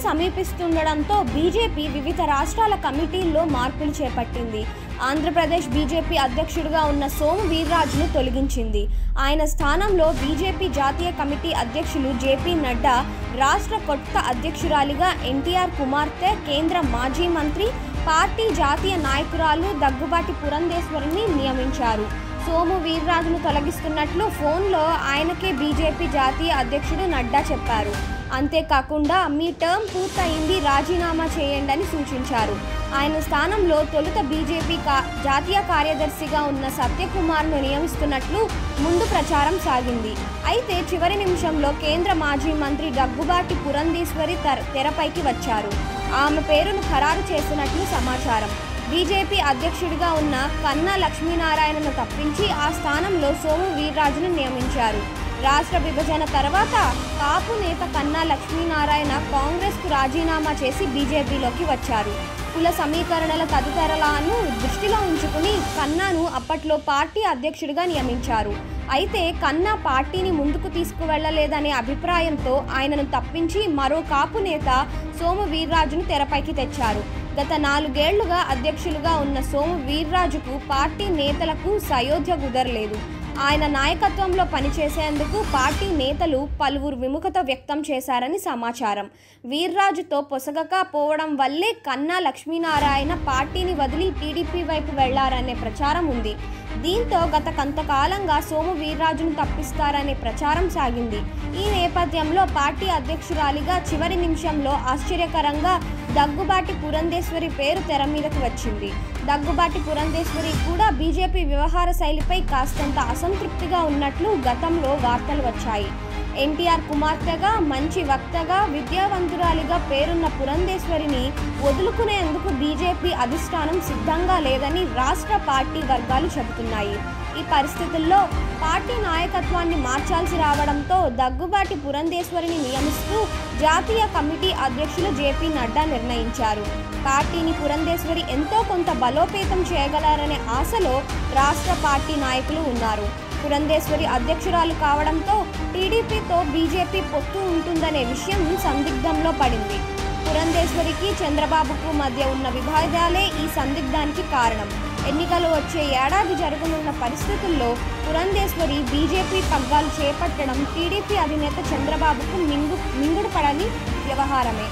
సమీపిస్తుండడంతో BJP వివిధ రాష్ట్రాల కమిటీల్లో మార్పులు చేపట్టింది. ఆంధ్రప్రదేశ్ బీజేపీ అధ్యక్షుడిగా ఉన్న సోము వీర్రాజును తొలగించింది. ఆయన స్థానంలో బీజేపీ జాతీయ కమిటీ అధ్యక్షులు జేపీ నడ్డా, రాష్ట్ర కొత్త అధ్యక్షురాలిగా ఎన్టీఆర్ కుమార్తె, కేంద్ర మాజీ మంత్రి, పార్టీ జాతీయ నాయకురాలు దగ్గుబాటి పురంధేశ్వరిని నియమించారు. సోము వీర్రాజును తొలగిస్తున్నట్లు ఫోన్లో ఆయనకే బీజేపీ జాతీయ అధ్యక్షుడు నడ్డా చెప్పారు. అంతేకాకుండా మీ టర్మ్ పూర్తయింది, రాజీనామా చేయండి అని సూచించారు. ఆయన స్థానంలో తొలుత బీజేపీ జాతీయ కార్యదర్శిగా ఉన్న సత్యకుమార్ను నియమిస్తున్నట్లు ముందు ప్రచారం సాగింది. అయితే చివరి నిమిషంలో కేంద్ర మాజీ మంత్రి దగ్గుబాటి పురంధేశ్వరి తెరపైకి వచ్చారు. ఆమె పేరును ఖరారు చేసినట్లు సమాచారం. బీజేపీ అధ్యక్షుడిగా ఉన్న కన్నా లక్ష్మీనారాయణను తప్పించి ఆ స్థానంలో సోము వీర్రాజును నియమించారు. రాష్ట్ర విభజన తర్వాత కాపు నేత కన్నా లక్ష్మీనారాయణ కాంగ్రెస్కు రాజీనామా చేసి బీజేపీలోకి వచ్చారు. కుల సమీకరణల తదితరాలను దృష్టిలో ఉంచుకుని కన్నాను అప్పట్లో పార్టీ అధ్యక్షుడిగా నియమించారు. అయితే కన్నా పార్టీని ముందుకు తీసుకువెళ్లలేదనే అభిప్రాయంతో ఆయనను తప్పించి మరో కాపు నేత సోము వీర్రాజును తెరపైకి తెచ్చారు. గత 4 ఏళ్లుగా అధ్యక్షులుగా ఉన్న సోము వీర్రాజుకు పార్టీ నేతలకు సయోధ్య కుదరలేదు. ఆయన నాయకత్వంలో పనిచేసేందుకు పార్టీ నేతలు పలువురు విముఖత వ్యక్తం చేశారని సమాచారం. వీర్రాజుతో పొసగక పోవడం వల్లే కన్నా లక్ష్మీనారాయణ పార్టీని వదిలి టీడీపీ వైపు వెళ్లారనే ప్రచారం ఉంది. దీంతో గత కొంతకాలంగా సోము వీర్రాజును తప్పిస్తారనే ప్రచారం సాగింది. ఈ నేపథ్యంలో పార్టీ అధ్యక్షురాలిగా చివరి నిమిషంలో ఆశ్చర్యకరంగా దగ్గుబాటి పురంధేశ్వరి పేరు తెర మీదకి వచ్చింది. దగ్గుబాటి పురంధేశ్వరి కూడా బీజేపీ వ్యవహార శైలిపై కాస్తంత అసంతృప్తిగా ఉన్నట్లు గతంలో వార్తలు వచ్చాయి. ఎన్టీఆర్ కుమార్తెగా, మంచి వక్తగా, విద్యావంతురాలిగా పేరున్న పురంధేశ్వరిని వదులుకునేందుకు బీజేపీ అధిష్టానం సిద్ధంగా లేదని రాష్ట్ర పార్టీ వర్గాలు చెబుతున్నాయి. ఈ పరిస్థితుల్లో పార్టీ నాయకత్వాన్ని మార్చాల్సి రావడంతో దగ్గుబాటి పురంధేశ్వరిని నియమిస్తూ జాతీయ కమిటీ అధ్యక్షులు జేపీ నడ్డా నిర్ణయించారు. పార్టీని పురంధేశ్వరి ఎంతో కొంత బలోపేతం చేయగలరనే ఆశలో రాష్ట్ర పార్టీ నాయకులు ఉన్నారు. పురంధేశ్వరి అధ్యక్షురాలు కావడంతో టీడీపీతో బీజేపీ పొత్తు ఉంటుందనే విషయం సందిగ్ధంలో పడింది. పురంధేశ్వరికి చంద్రబాబుకు మధ్య ఉన్న విభేదాలే ఈ సందిగ్ధానికి కారణం. ఎన్నికలు వచ్చే ఏడాది జరగనున్న పరిస్థితుల్లో పురంధేశ్వరి బీజేపీ పగ్గాలు చేపట్టడం టీడీపీ అధినేత చంద్రబాబుకు మింగుడు పడని వ్యవహారమే.